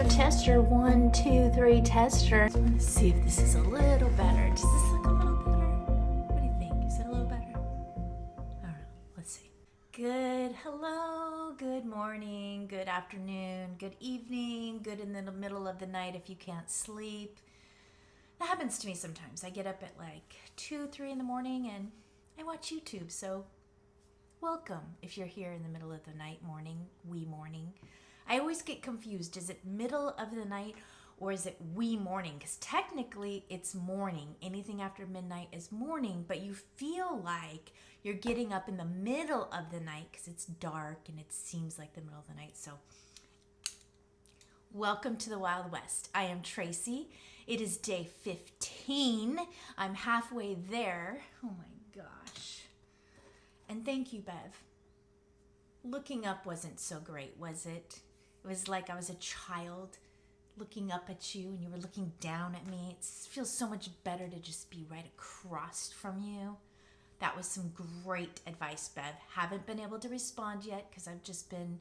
Tester, 1, 2, 3, tester. Let's see if this is a little better. Does this look a little better? What do you think? Is it a little better? I don't know. Let's see. Hello, good morning, good afternoon, good evening, good in the middle of the night if you can't sleep. That happens to me sometimes. I get up at like 2, 3 in the morning and I watch YouTube. So welcome if you're here in the middle of the night, morning, wee morning. I always get confused. Is it middle of the night or is it wee morning? Because technically it's morning. Anything after midnight is morning, but you feel like you're getting up in the middle of the night because it's dark and it seems like the middle of the night. So welcome to the Wild West. I am Tracy. It is day 15. I'm halfway there. Oh my gosh. And thank you, Bev. Looking up wasn't so great, was it? It was like I was a child looking up at you and you were looking down at me. It feels so much better to just be right across from you. That was some great advice, Bev. Haven't been able to respond yet because I've just been,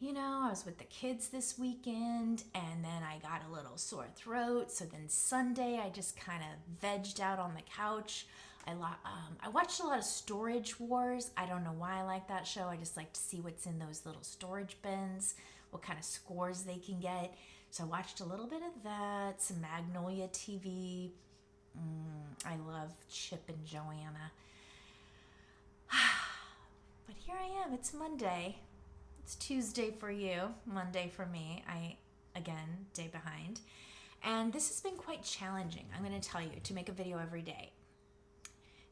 I was with the kids this weekend and then I got a little sore throat. So then Sunday I just kind of vegged out on the couch. I watched a lot of Storage Wars. I don't know why I like that show. I just like to see what's in those little storage bins, what kind of scores they can get. So I watched a little bit of that, some Magnolia TV. I love Chip and Joanna. But here I am. It's Monday. It's Tuesday for you, Monday for me. Again, day behind. And this has been quite challenging, I'm going to tell you, to make a video every day.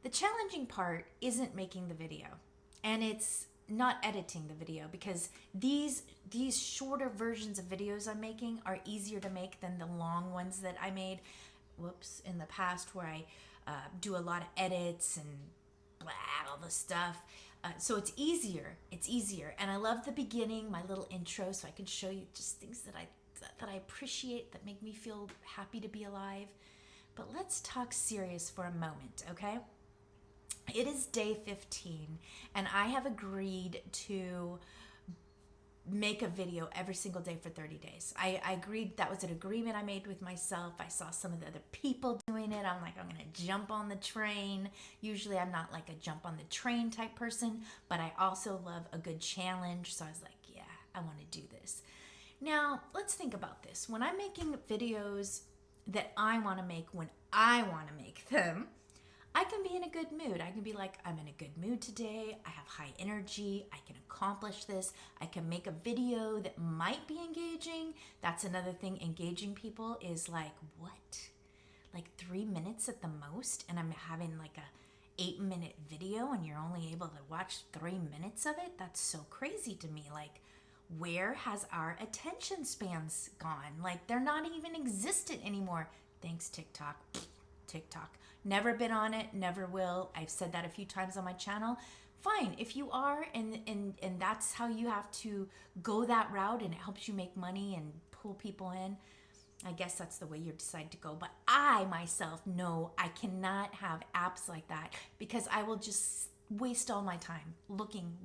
The challenging part isn't making the video, and it's not editing the video, because these shorter versions of videos I'm making are easier to make than the long ones that I made in the past, where I do a lot of edits and all the stuff. So it's easier, and I love the beginning, my little intro, so I can show you just things that I appreciate, that make me feel happy to be alive. But let's talk serious for a moment, okay? It is day 15, and I have agreed to make a video every single day for 30 days. I agreed. That was an agreement I made with myself. I saw some of the other people doing it. I'm like, I'm going to jump on the train. Usually I'm not like a jump on the train type person, but I also love a good challenge. So I was like, yeah, I want to do this. Now, let's think about this. When I'm making videos that I want to make when I want to make them, I can be in a good mood. I can be like, I'm in a good mood today. I have high energy. I can accomplish this. I can make a video that might be engaging. That's another thing. Engaging people is like, what? Like 3 minutes at the most? And I'm having like a 8-minute video and you're only able to watch 3 minutes of it? That's so crazy to me. Like, where has our attention spans gone? Like, they're not even existent anymore. Thanks, TikTok. Never been on it, never will. I've said that a few times on my channel. Fine, if you are and that's how you have to go that route and it helps you make money and pull people in, I guess that's the way you decide to go. But I myself know I cannot have apps like that, because I will just waste all my time looking.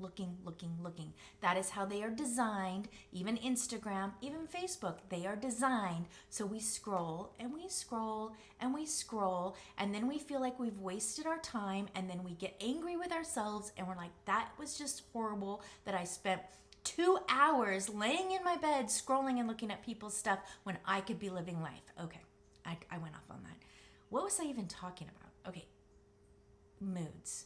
That is how they are designed. Even Instagram, even Facebook, they are designed so we scroll and we scroll and we scroll, and then we feel like we've wasted our time, and then we get angry with ourselves and we're like, that was just horrible that I spent 2 hours laying in my bed scrolling and looking at people's stuff when I could be living life. Okay, I went off on that. What was I even talking about? Okay, moods.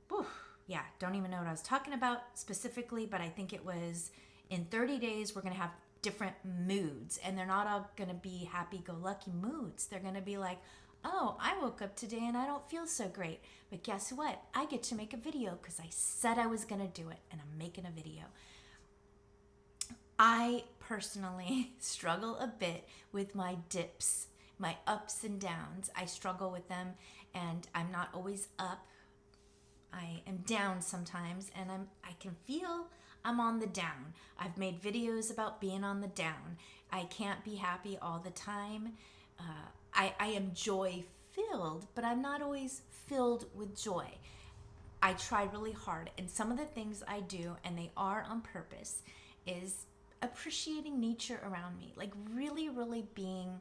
Whew. Yeah, don't even know what I was talking about specifically, but I think it was in 30 days we're going to have different moods, and they're not all going to be happy-go-lucky moods. They're going to be like, oh, I woke up today and I don't feel so great. But guess what? I get to make a video because I said I was going to do it, and I'm making a video. I personally struggle a bit with my dips, my ups and downs. I struggle with them, and I'm not always up. I am down sometimes, and I can feel I'm on the down. I've made videos about being on the down. I can't be happy all the time. I am joy filled, but I'm not always filled with joy. I try really hard, and some of the things I do, and they are on purpose, is appreciating nature around me, like really, really being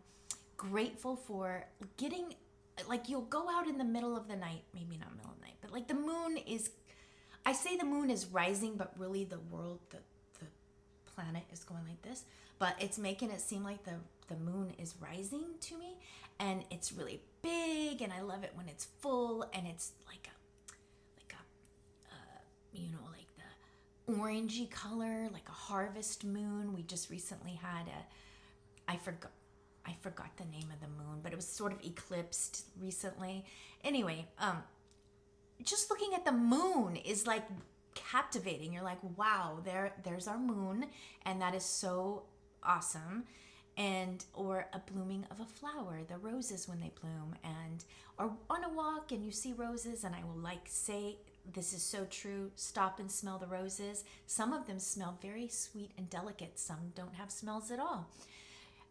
grateful for getting, like you'll go out in the middle of the night, maybe not middle of the night, but like the moon is, I say the moon is rising, but really the world, the planet is going like this, but it's making it seem like the moon is rising to me, and it's really big, and I love it when it's full, and it's like a you know, like the orangey color, like a harvest moon. We just recently had I forgot the name of the moon, but it was sort of eclipsed recently. Anyway, just looking at the moon is like captivating. You're like, wow, there's our moon, and that is so awesome. And or a blooming of a flower, the roses when they bloom, and or on a walk and you see roses, and I will like say, this is so true, stop and smell the roses. Some of them smell very sweet and delicate, some don't have smells at all.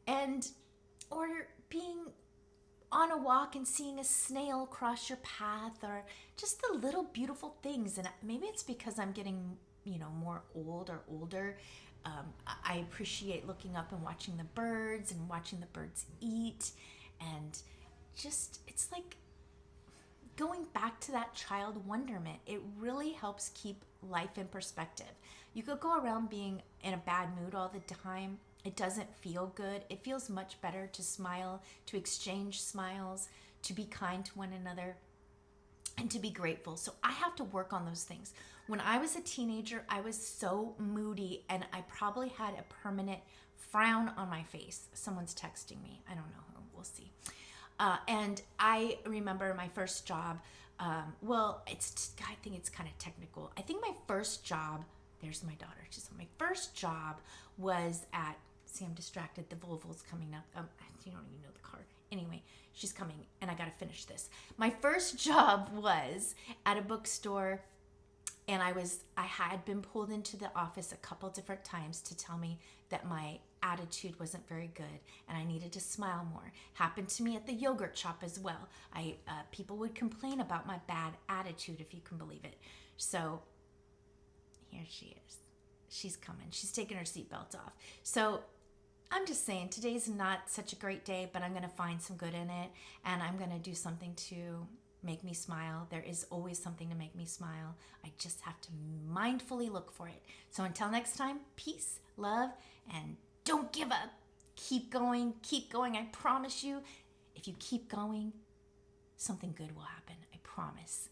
And or being on a walk and seeing a snail cross your path, or just the little beautiful things. And maybe it's because I'm getting, more old or older. I appreciate looking up and watching the birds and watching the birds eat, and just, it's like going back to that child wonderment. It really helps keep life in perspective. You could go around being in a bad mood all the time. It doesn't feel good. It feels much better to smile, to exchange smiles, to be kind to one another, and to be grateful. So I have to work on those things. When I was a teenager, I was so moody, and I probably had a permanent frown on my face. Someone's texting me. I don't know who. We'll see. And I remember my first job. I think it's kind of technical. I think my first job, there's my daughter. My first job was at, see, I'm distracted. The Volvo's coming up. You don't even know the car. Anyway, she's coming, and I got to finish this. My first job was at a bookstore, and I had been pulled into the office a couple different times to tell me that my attitude wasn't very good and I needed to smile more. Happened to me at the yogurt shop as well. People would complain about my bad attitude, if you can believe it. So here she is. She's coming. She's taking her seatbelt off. So I'm just saying, today's not such a great day, but I'm going to find some good in it, and I'm going to do something to make me smile. There is always something to make me smile. I just have to mindfully look for it. So until next time, peace, love, and don't give up. Keep going, keep going. I promise you, if you keep going, something good will happen. I promise.